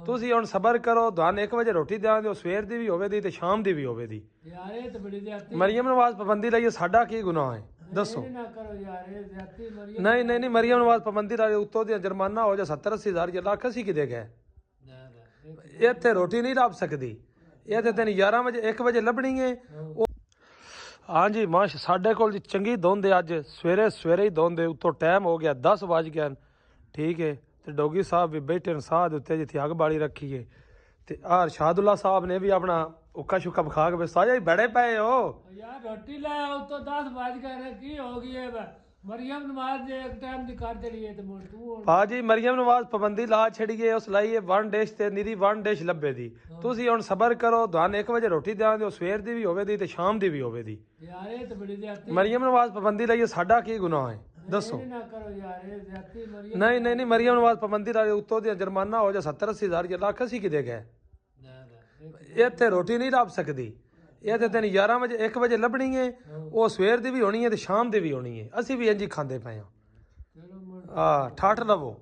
ਤੁਸੀਂ ਹੁਣ ਸਬਰ ਕਰੋ, ਤੁਹਾਨੂੰ 1 ਵਜੇ ਰੋਟੀ ਦਿਆਂਗੇ, ਸਵੇਰ ਦੀ ਵੀ ਹੋਵੇ ਦੀ ਤੇ ਸ਼ਾਮ ਦੀ ਵੀ ਹੋਵੇ ਦੀ। ਯਾਰ ਇਹ ਤਾਂ ਬੜੀ ਜ਼ਿਆਦਤੀ ਮਰੀਮ ਨਵਾਜ਼ ਪਾਬੰਦੀ ਲਾਈਏ, ਸਾਡਾ ਕੀ ਗੁਨਾਹ ਹੈ ਦੱਸੋ? ਇਹ ਨਾ ਕਰੋ ਯਾਰ, ਇਹ ਜ਼ਿਆਦਤੀ ਮਰੀਮ ਨਹੀਂ ਮਰੀਮ ਨਵਾਜ਼ ਪਾਬੰਦੀ ਲਾਈਏ, ਉੱਤੋਂ ਦੀ ਜੁਰਮਾਨਾ ਹੋ ਜਾ 70-80 ਹਜ਼ਾਰ ਜਾਂ ਲੱਖ, ਅਸੀਂ ਕਿਦੇ ਗਏ? ਇੱਥੇ ਰੋਟੀ ਨਹੀਂ ਲੱਭ ਸਕਦੀ, ਇਹ ਤੇ ਤੈਨੂੰ 11 ਵਜੇ 1 ਵਜੇ ਲੱਭਣੀ ਹੈ। ਹਾਂਜੀ ਮਾਸ਼ ਸਾਡੇ ਕੋਲ ਜੀ ਚੰਗੀ ਧੁੰਦ ਹੈ, ਅੱਜ ਸਵੇਰੇ ਹੀ ਧੁੰਦ ਹੈ, ਉੱਤੋਂ ਟਾਈਮ ਹੋ ਗਿਆ 10 ਵੱਜ ਗਏ। ਠੀਕ ਹੈ, ਤੇ ਡੋਗੀ ਸਾਹਿਬ ਵੀ ਬੈਠੇ ਨੇ ਸਾਹ ਦੇ ਉੱਤੇ, ਜਿੱਥੇ ਅੱਗ ਬਾਲੀ ਰੱਖੀ ਹੈ। ਤੇ ਆਹ ਅਰਸ਼ਾਦੁੱਲਾ ਸਾਹਿਬ ਨੇ ਵੀ ਆਪਣਾ ਉੱਕਾ ਸ਼ੁੱਕਾ ਵਿਖਾ ਕੇ ਸਾਜਾ ਹੀ ਬੜੇ ਪਏ ਹੋ ਯਾਰ। ਰੋਟੀ ਲੈ ਉੱਤੋਂ 10 ਵੱਜ ਗਏ, ਕੀ ਹੋ ਗਈ ਹੈ? ਮਰੀਮ ਨਵਾਜ਼ ਦੇ ਇੱਕ ਟਾਈਮ ਦੀ ਕਰ ਦੇਣੀ ਹੈ ਤੇ ਮੁੜ ਤੂੰ ਭਾਜੀ ਮਰੀਮ ਨਵਾਜ਼ ਪਾਬੰਦੀ ਲਾ ਛੜੀਏ, ਉਸ ਲਾਈਏ 1 ਡਿਸ਼ ਤੇ ਨਿਰੀ 1 ਡਿਸ਼ ਲੱਭੇ ਦੀ। ਤੁਸੀਂ ਹੁਣ ਸਬਰ ਕਰੋ, ਤੁਹਾਨੂੰ 1 ਵਜੇ ਰੋਟੀ ਦਿਆਂਗੇ, ਸਵੇਰ ਦੀ ਵੀ ਹੋਵੇ ਦੀ ਤੇ ਸ਼ਾਮ ਦੀ ਵੀ ਹੋਵੇ ਦੀ। ਯਾਰ ਇਹ ਤਾਂ ਬੜੀ ਜ਼ਿਆਦਤੀ ਮਰੀਮ ਨਵਾਜ਼ ਪਾਬੰਦੀ ਲਾਈਏ, ਸਾਡਾ ਕੀ ਗੁਨਾਹ ਹੈ ਦੱਸੋ? ਇਹ ਨਾ ਕਰੋ ਯਾਰ, ਇਹ ਜ਼ਿਆਦਤੀ ਮਰੀਮ ਨਹੀਂ ਮਰੀਮ ਨਵਾਜ਼ ਪਾਬੰਦੀ ਲਾਈਏ, ਉੱਤੋਂ ਦੀ ਜੁਰਮਾਨਾ ਹੋ ਜਾ 70-80 ਹਜ਼ਾਰ ਜਾਂ ਲੱਖ, ਅਸੀਂ ਕਿਦੇ ਗਏ? ਇੱਥੇ ਰੋਟੀ ਨਹੀਂ ਲੱਭ ਸਕਦੀ, ਇਹ ਤੇ ਤੈਨੂੰ 11 ਵਜੇ 1 ਵਜੇ ਲੱਭਣੀ ਹੈ, ਉਹ ਸਵੇਰ ਦੀ ਵੀ ਹੋਣੀ ਹੈ ਤੇ ਸ਼ਾਮ ਦੀ ਵੀ ਹੋਣੀ ਹੈ। ਅਸੀਂ ਵੀ ਇੰਝ ਹੀ ਖਾਂਦੇ ਪਏ ਹਾਂ। ਚਲੋ ਠਾਠ ਲਵੋ।